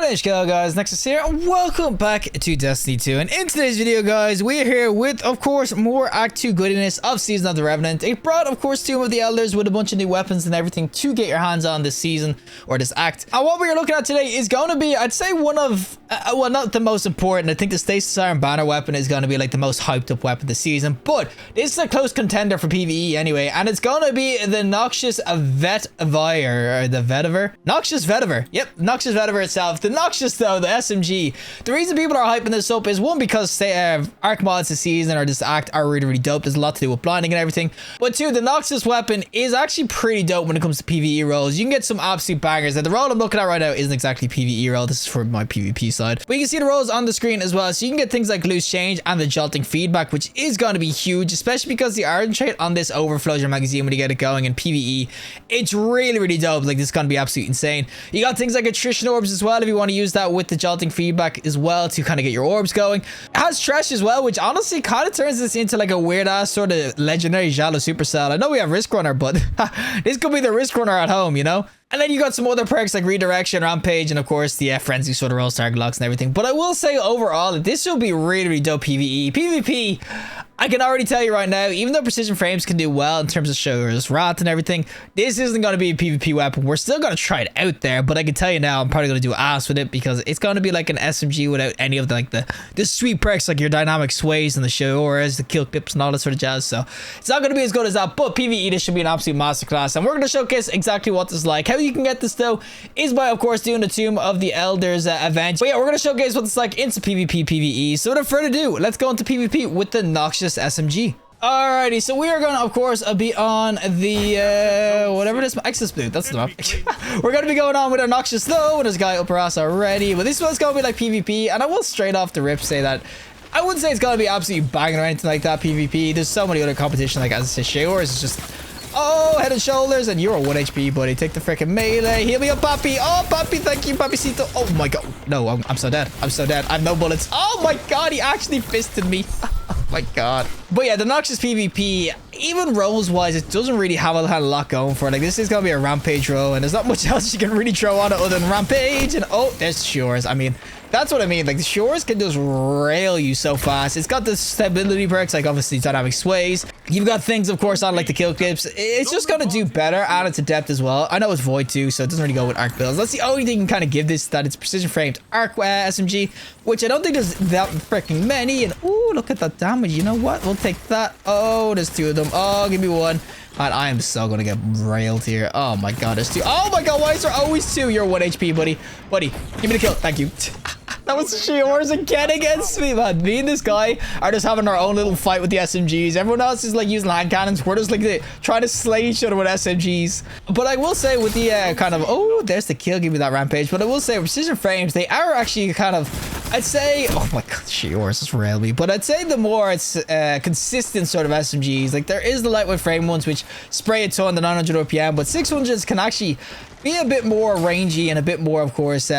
name's Zhalo, guys. Nexas here, and welcome back to Destiny 2. And in today's video, guys, we are here with, of course, more Act 2 goodiness of Season of the Revenant. It brought, of course, Tomb of the Elders with a bunch of new weapons and everything to get your hands on this season, or this act. And what we're looking at today is going to be, I'd say, one of, well, not the most important. I think the Stasis Iron Banner weapon is going to be, like, the most hyped up weapon this season. But this is a close contender for PvE anyway, and it's going to be the Noxious Vetiver, or the Vetiver? Noxious Vetiver. Yep, Noxious Vetiver itself. The Noxious, though, the SMG. The reason people are hyping this up is, one, because arc mods this season or this act are really dope. There's a lot to do with blinding and everything. But two, the Noxious weapon is actually pretty dope when it comes to PvE rolls. You can get some absolute bangers. And the roll I'm looking at right now isn't exactly PvE roll. This is for my PvP side. But you can see the rolls on the screen as well. So you can get things like loose change and the jolting feedback, which is going to be huge, especially because the iron trait on this overflows your magazine when you get it going in PvE. It's really dope. Like, this is going to be absolutely insane. You got things like attrition orbs as well if you want to use that with the jolting feedback as well to kind of get your orbs going. It has trash as well, which honestly kind of turns this into like a weird ass sort of legendary Zhalo Supercell. I know we have risk runner, but this could be the risk runner at home, you know? And then you got some other perks like redirection, rampage, and of course the frenzy sort of rolls, target locks and everything. But I will say overall that this will be really dope PvE. PvP, I can already tell you right now, even though precision frames can do well in terms of showers, wrath and everything, this isn't going to be a PvP weapon. We're still going to try it out there, but I can tell you now, I'm probably going to do ass with it because it's going to be like an SMG without any of the sweet perks like your dynamic sways and the showers, the kill clips and all that sort of jazz. So it's not going to be as good as that, but PvE, this should be an absolute masterclass. And we're going to showcase exactly what this is like. How you can get this though is by, of course, doing the Tomb of the Elders event. But yeah, we're going to showcase what it's like into PvP, PvE. So without further ado, let's go into PvP with the Noxious SMG. Alrighty, so we are going to, of course, be on the, whatever it is, Nexas Blue, that's the map. We're going to be going on with our Noxious though, with this guy up our ass already, but this one's going to be like PvP, and I will straight off the rip say that I wouldn't say it's going to be absolutely banging or anything like that PvP. There's so many other competition, like as I said, yours is just, oh, head and shoulders, and you're a 1 HP, buddy. Take the freaking melee. Heal me up, Papi. Oh, Papi, thank you, Papicito. Oh my god. No, I'm so dead. I'm so dead. I have no bullets. Oh my god, he actually fisted me. Oh my god. But yeah, the Noxious PvP, even rolls wise, it doesn't really have a lot going for it. Like, this is gonna be a rampage roll, and there's not much else you can really throw on it other than rampage. And oh, there's shores. I mean, that's what I mean. Like, the shores can just rail you so fast. It's got the stability perks, like obviously dynamic sways. You've got things, of course, on like the kill clips. It's just gonna do better, and it's adept as well. I know it's void too, so it doesn't really go with arc builds. That's the only thing you can kind of give this, that it's precision framed arc SMG, which I don't think there's that freaking many. And oh, look at that damage. You know what? We'll take that. Oh, there's two of them. Oh, give me one. And I am so gonna get railed here. Oh my god, there's two. Oh my god, why is there always two? You're 1 HP, buddy. Buddy, give me the kill. Thank you. That was yours again against me, man. Me and this guy are just having our own little fight with the SMGs. Everyone else is like using hand cannons. We're just like trying to slay each other with SMGs. But I will say with the kind of, oh, there's the kill. Give me that rampage. But I will say precision frames, they are actually kind of, I'd say, oh my god, yours just railed me. But I'd say the more it's consistent sort of SMGs, like there is the lightweight frame ones which spray a ton, the 900 RPM, but 600s can actually be a bit more rangy and a bit more, of course,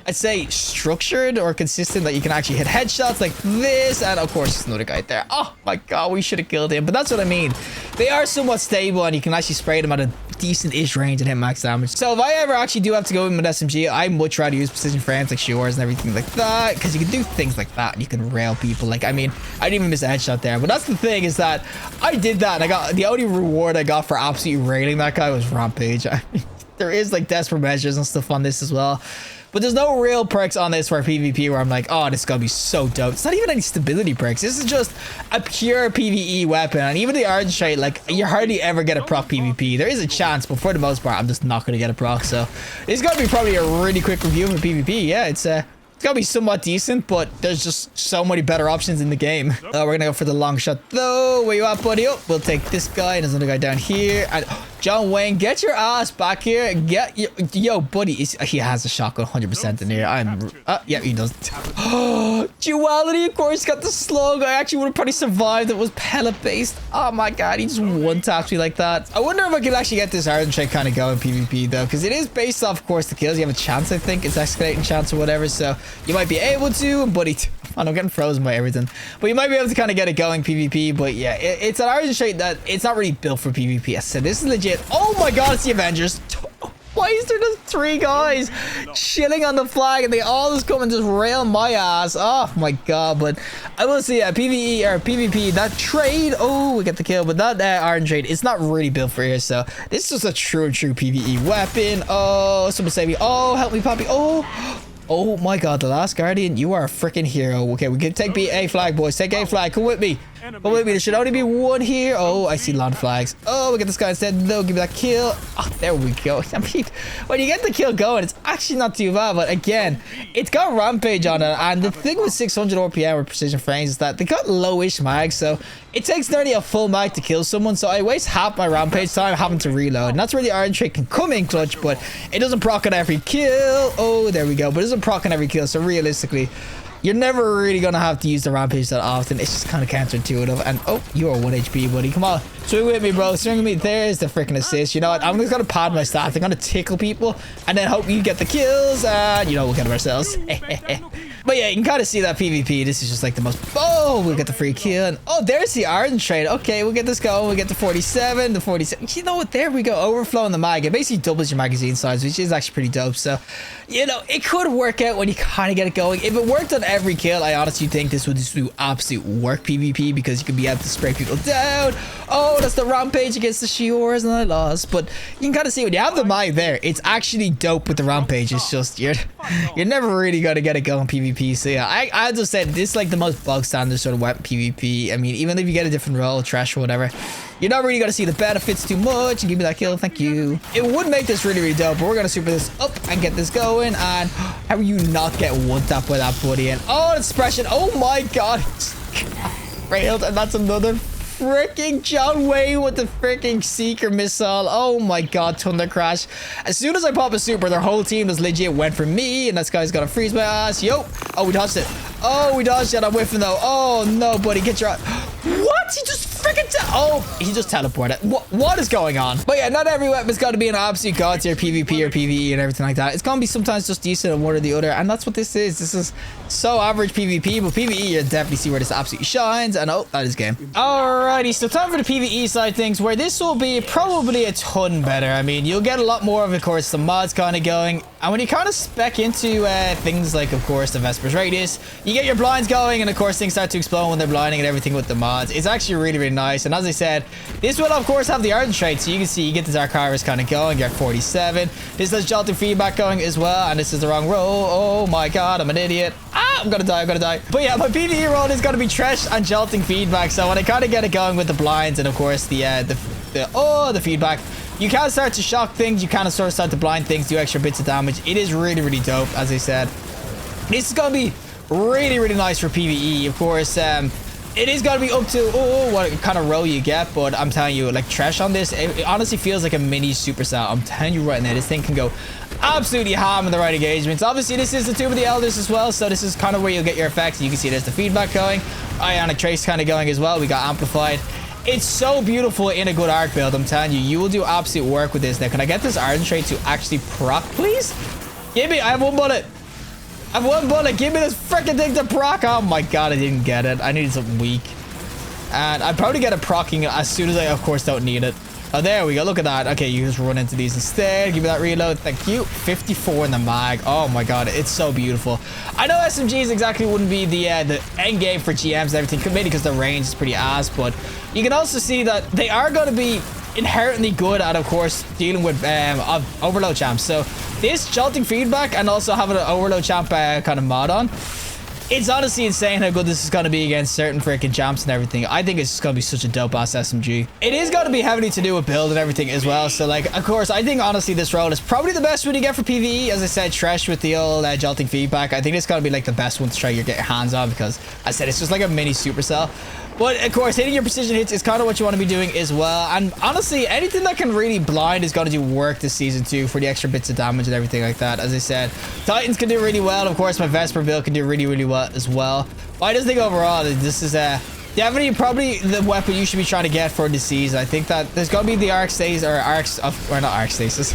I'd say structured or consistent, that you can actually hit headshots like this. And of course, there's another guy there. Oh my god, we should have killed him. But that's what I mean. They are somewhat stable, and you can actually spray them at a decent-ish range and hit max damage. So if I ever actually do have to go in with SMG, I'd much rather use precision frames like shores and everything like that, because you can do things like that and you can rail people. Like, I mean, I didn't even miss a headshot there. But that's the thing, is that I did that, and I got the only reward I got for absolutely railing that guy was rampage. I mean, there is like desperate measures and stuff on this as well. But there's no real perks on this for PvP where I'm like, oh, this is gonna be so dope. It's not even any stability perks. This is just a pure PvE weapon. And even the orange trait, like, you hardly ever get a proc PvP. There is a chance, but for the most part, I'm just not gonna get a proc. So it's gonna be probably a really quick review for PvP. Yeah, it's gonna be somewhat decent, but there's just so many better options in the game. We're gonna go for the long shot though. Where you at, buddy? Oh, we'll take this guy, and there's another guy down here. And John Wayne, get your ass back here. Get your, yo, buddy. He has a shotgun 100% in here. Yeah, he does. Duality, of course, got the slug. I actually would have probably survived. It was pellet based. Oh my god, he just one taps me like that. I wonder if I could actually get this iron trait kind of going PvP though, because it is based off, of course, the kills. You have a chance, I think. It's escalating chance or whatever, so you might be able to, buddy. I'm getting frozen by everything. But you might be able to kind of get it going PvP. But yeah, it's an iron trait that it's not really built for PvP. I said this is legit. Oh my god, it's the Avengers. Why is there just 3 guys chilling on the flag and they all just come and just rail my ass? Oh my god. But I will say PvE or PvP, that trade, oh, we get the kill, but that iron trade, it's not really built for here. So this is just a true PvE weapon. Oh, someone save me. Oh, help me, Poppy. Oh my god, the last guardian, you are a freaking hero. Okay, we can take A flag, boys. Take A flag. Come with me. Come with me. There should only be 1 here. Oh, I see a lot of flags. Oh, we get this guy instead. No, give me that kill. Oh, there we go. I mean, when you get the kill going, it's actually not too bad. But again, it's got rampage on it. And the thing with 600 RPM with precision frames is that they got lowish mags. So it takes nearly a full mag to kill someone. So I waste half my rampage time having to reload. And that's where the iron trick can come in clutch. But it doesn't proc on every kill. Oh, there we go. But it doesn't proc on every kill. So realistically, you're never really going to have to use the rampage that often. It's just kind of counterintuitive. And, oh, you are 1 HP, buddy. Come on. Swing with me, bro. Swing with me. There's the freaking assist. You know what? I'm just going to pad my stats. I'm going to tickle people and then hope you get the kills. And, you know, we'll get them ourselves. But yeah, you can kind of see that PvP. This is just like the most... Oh, we'll get the free kill. And, oh, there's the iron trade. Okay, we'll get this going. We'll get the 47, the 47. You know what? There we go. Overflowing the mag. It basically doubles your magazine size, which is actually pretty dope. So, you know, it could work out when you kind of get it going. If it worked on every kill, I honestly think this would just do absolute work PvP because you could be able to spray people down. Oh, that's the rampage against the Shiors and I lost. But you can kind of see when you have the mag there, it's actually dope with the rampage. It's just, you're never really going to get it going PvP. So yeah, I just said this is like the most bog standard sort of weapon PvP. I mean, even if you get a different role, trash or whatever, you're not really going to see the benefits too much. And give me that kill, thank you. It would make this really dope, but we're going to super this up and get this going. And how are you not get one tap by that buddy? And oh, it's suppression. Oh my god. Railed, and that's another freaking John Wayne with the freaking Seeker missile. Oh my god, Thunder Crash. As soon as I pop a super, their whole team just legit went for me, and this guy's gonna freeze my ass. Yo. Oh, we dodged it. Oh, we dodged it. I'm whiffing though. Oh no, buddy, get your... What? He just freaking... Oh, he just teleported. What is going on? But yeah, not every weapon's got to be an absolute god tier PvP or PvE and everything like that. It's gonna be sometimes just decent on one or the other, and that's what this is. This is so average PvP, but PvE, you definitely see where this absolutely shines. And oh, that is game. Alrighty, so time for the PvE side of things, where this will be probably a ton better. I mean, you'll get a lot more of course, the mods kind of going. And when you kind of spec into things like, of course, the Vesper's Radius, you get your blinds going, and of course, things start to explode when they're blinding and everything with the mods. It's actually really nice. And as I said, this will, of course, have the Ardent trait. So you can see, you get the Dark Harvest kind of going, get 47. This has Jolting Feedback going as well, and this is the wrong roll. Oh my god, I'm an idiot. Ah, I'm gonna die. But yeah, my PvE roll is gonna be Trash and Jolting Feedback. So when I kind of get it going with the blinds and, of course, the feedback, you can start to shock things, you kind of sort of start to blind things, do extra bits of damage. It is really dope, as I said. This is gonna be really nice for PvE. Of course, it is gonna be up to what kind of roll you get, but I'm telling you, like, Trash on this, it honestly feels like a mini Supercell. I'm telling you right now, this thing can go absolutely ham in the right engagements. Obviously, this is the Tomb of the Elders as well, so this is kind of where you'll get your effects. You can see there's the feedback going, Ionic Trace kind of going as well. We got amplified. It's so beautiful in a good arc build. I'm telling you, you will do absolute work with this. Now, can I get this Ardent trait to actually proc, please? Give me, I have 1 bullet. I have 1 bullet. Give me this freaking thing to proc. Oh my god, I didn't get it. I needed something weak. And I'd probably get it procking as soon as I, of course, don't need it. Oh, there we go. Look at that. Okay, you just run into these instead. Give me that reload. Thank you. 54 in the mag. Oh my god, it's so beautiful. I know SMGs exactly wouldn't be the end game for GMs and everything, maybe because the range is pretty ass, but you can also see that they are going to be inherently good at, of course, dealing with overload champs. So this Jolting Feedback and also having an overload champ kind of mod on, it's honestly insane how good this is going to be against certain freaking champs and everything. I think it's just going to be such a dope ass SMG. It is going to be heavily to do with build and everything as well. So, like, of course, I think honestly this role is probably the best one you get for PvE. As I said, Trash with the old Jolting Feedback. I think it's going to be like the best one to try to get your hands on, because I said it's just like a mini Supercell. But of course, hitting your precision hits is kind of what you want to be doing as well. And honestly, anything that can really blind is going to do work this season too, for the extra bits of damage and everything like that. As I said, Titans can do really well. Of course, my Vesper build can do really well as well. But I just think overall, this is definitely probably the weapon you should be trying to get for this season. I think that there's going to be the Arc Stasis, or not Arc Stasis.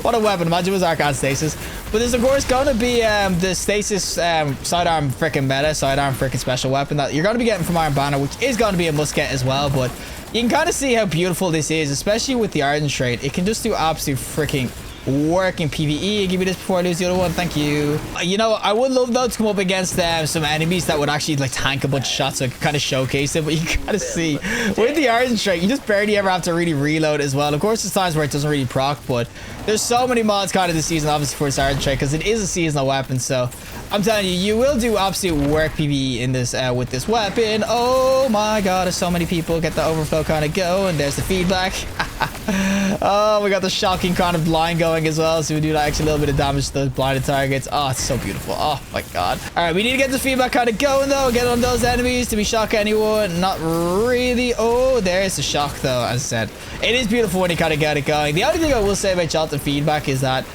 What a weapon. Imagine it was Arc and Stasis. But there's, of course, going to be the Stasis sidearm freaking meta, sidearm freaking special weapon that you're going to be getting from Iron Banner, which is going to be a must get as well. But you can kind of see how beautiful this is, especially with the Ardent trait. It can just do absolute freaking working PvE. Give me this before I lose the other one. Thank you. You know, I would love though to come up against some enemies that would actually like tank a bunch of shots so I could kind of showcase it. But you gotta see with the Iron Strike, you just barely ever have to really reload as well. Of course, there's times where it doesn't really proc, but there's so many mods kind of this season, obviously, for this Iron Strike because it is a seasonal weapon. So I'm telling you, you will do absolute work PvE in this with this weapon. Oh my god, there's so many people. Get the overflow kind of going. There's the feedback. Oh, we got the shocking kind of blind going as well, so we do actually a little bit of damage to those blinded targets. Oh, it's so beautiful. Oh my god. All right, we need to get the feedback kind of going though. Get on those enemies. Do we shock anyone? Not really. Oh, there's the shock though. As I said, it is beautiful when you kind of get it going. The only thing I will say about Jolted feedback is that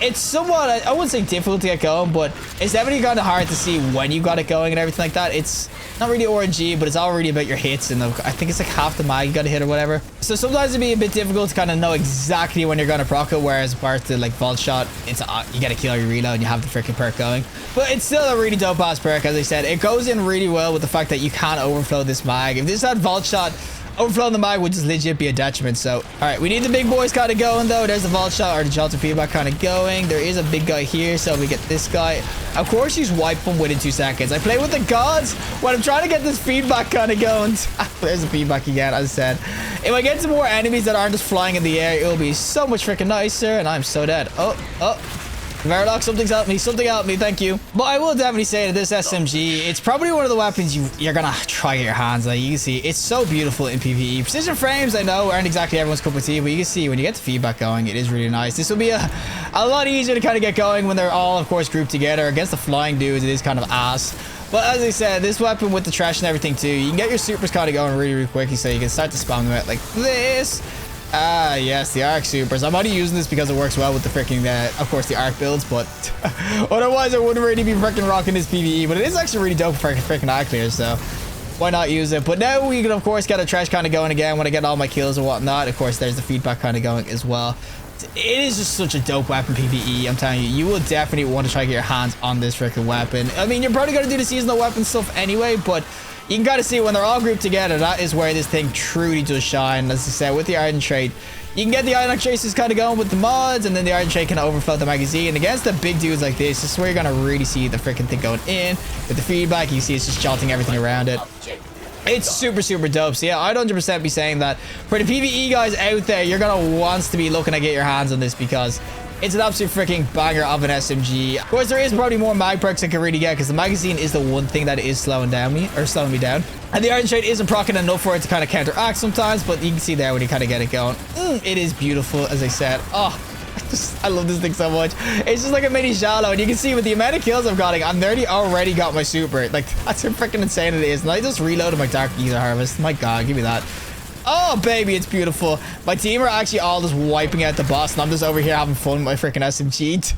it's somewhat, I wouldn't say difficult to get going, but it's definitely kind of hard to see when you got it going and everything like that. It's not really RNG, but it's all really about your hits, and I think it's like half the mag you got to hit or whatever. So sometimes it'd be a bit difficult to kind of know exactly when you're going to proc it, whereas apart to like Vault Shot, it's you got to kill your reload and you have the freaking perk going. But it's still a really dope ass perk, as I said. It goes in really well with the fact that you can't overflow this mag. If this had Vault Shot, overflowing the mag would just legit be a detriment. So, all right, we need the big boys kind of going though. There's the Vault Shot or the Jolted feedback kind of going. There is a big guy here, so we get this guy. Of course, you just wipe them within 2 seconds. I play with the gods when I'm trying to get this feedback kind of going. There's the feedback again, as I said. If I get some more enemies that aren't just flying in the air, it'll be so much freaking nicer, and I'm so dead. Oh. Verilog, something's helped me. Something helped me. Thank you. But I will definitely say that this SMG, it's probably one of the weapons you're going to try to get your hands on. You can see it's so beautiful in PvE. Precision frames, I know, aren't exactly everyone's cup of tea, but you can see when you get the feedback going, it is really nice. This will be a lot easier to kind of get going when they're all, of course, grouped together. Against the flying dudes, it is kind of ass. But as I said, this weapon with the trash and everything too, you can get your supers kind of going really, really quickly, so you can start to spam them out like this. Ah, yes, the arc supers. I'm only using this because it works well with the freaking, of course, the arc builds, but otherwise I wouldn't really be freaking rocking this PvE, but it is actually really dope for freaking arc clears, so why not use it? But now we can, of course, get a trash kind of going again when I get all my kills and whatnot. Of course, there's the feedback kind of going as well. It is just such a dope weapon PvE. I'm telling you, you will definitely want to try to get your hands on this freaking weapon. I mean, you're probably going to do the seasonal weapon stuff anyway, but you can kind of see when they're all grouped together, that is where this thing truly does shine. As I said, with the Iron Trait, you can get the Iron Traces kind of going with the mods, and then the Iron Trait can overflow the magazine. And against the big dudes like this is where you're going to really see the freaking thing going in. With the feedback, you see it's just jolting everything around it. It's super, super dope. So yeah, I'd 100% be saying that for the PvE guys out there, you're going to want to be looking to get your hands on this because it's an absolute freaking banger of an SMG. Of course, there is probably more mag perks I can really get because the magazine is the one thing that is slowing me down. And the Iron Shade isn't proccing enough for it to kind of counteract sometimes, but you can see there when you kind of get it going. It is beautiful, as I said. Oh, I love this thing so much. It's just like a mini Zhalo, and you can see with the amount of kills I've gotten, I'm nearly already got my super. Like, that's how freaking insane it is. And I just reloaded my Dark Ether Harvest. My god, give me that. Oh, baby, it's beautiful. My team are actually all just wiping out the boss, and I'm just over here having fun with my freaking SMG.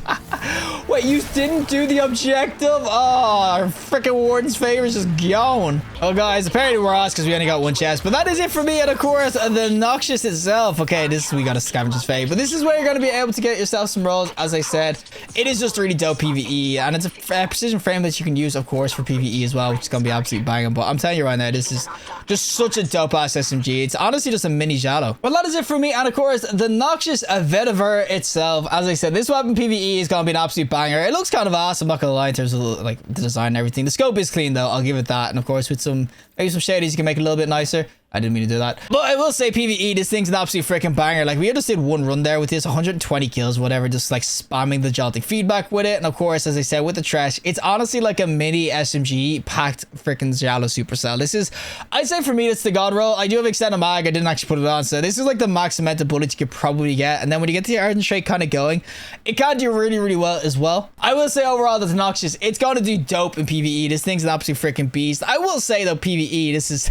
Wait, you didn't do the objective? Oh, our freaking Warden's favor is just gone. Oh, guys, apparently we're asked because we only got one chest. But that is it for me, and of course, the Noxious itself. Okay, we got a Scavenger's Fate. But this is where you're going to be able to get yourself some rolls. As I said, it is just really dope PvE, and it's a precision frame that you can use, of course, for PvE as well, which is going to be absolutely banging. But I'm telling you right now, this is just such a dope-ass SMG. It's honestly just a mini Zhalo. Well, that is it for me, and of course, the Noxious Vetiver itself. As I said, this weapon PvE is going to be an absolute banger. It looks kind of awesome, I'm not gonna lie, in terms of like the design and everything. The scope is clean though, I'll give it that. And of course, with maybe some shaders, you can make it a little bit nicer. I didn't mean to do that. But I will say PvE, this thing's an absolute freaking banger. Like, we just did one run there with this, 120 kills, whatever, just like spamming the jolting feedback with it. And of course, as I said, with the trash, it's honestly like a mini SMG packed freaking Zhalo Supercell. This is, I'd say for me, it's the god roll. I do have extended mag, I didn't actually put it on. So this is like the max cemented bullets you could probably get. And then when you get the Ardent Strike kind of going, it can do really, really well as well. I will say overall that the Noxious, it's going to do dope in PvE. This thing's an absolute freaking beast. I will say though, PvE, this is,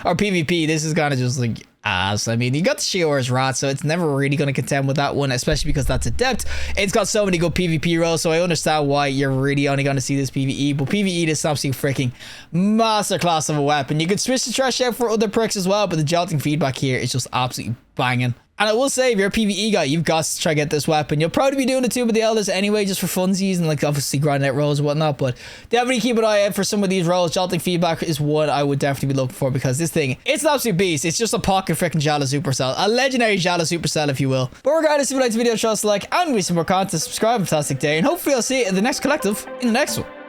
or PvP, this is kind of just like ass. I mean, you got the Shior's Rat, so it's never really going to contend with that one, especially because that's adept. It's got so many good PvP roles, so I understand why you're really only going to see this PvE. But PvE is absolutely freaking masterclass of a weapon. You could switch the trash out for other perks as well, but the jolting feedback here is just absolutely banging. And I will say, if you're a PvE guy, you've got to try to get this weapon. You'll probably be doing the Tomb of the Elders anyway, just for funsies and like obviously grinding out rolls and whatnot. But definitely keep an eye out for some of these rolls. Jolting Feedback is one I would definitely be looking for, because this thing, it's an absolute beast. It's just a pocket freaking Zhalo Supercell, a legendary Zhalo Supercell, if you will. But regardless, if you liked the video, show us a like, and we some more content, subscribe. Fantastic day, and hopefully I'll see you in the next collective in the next one.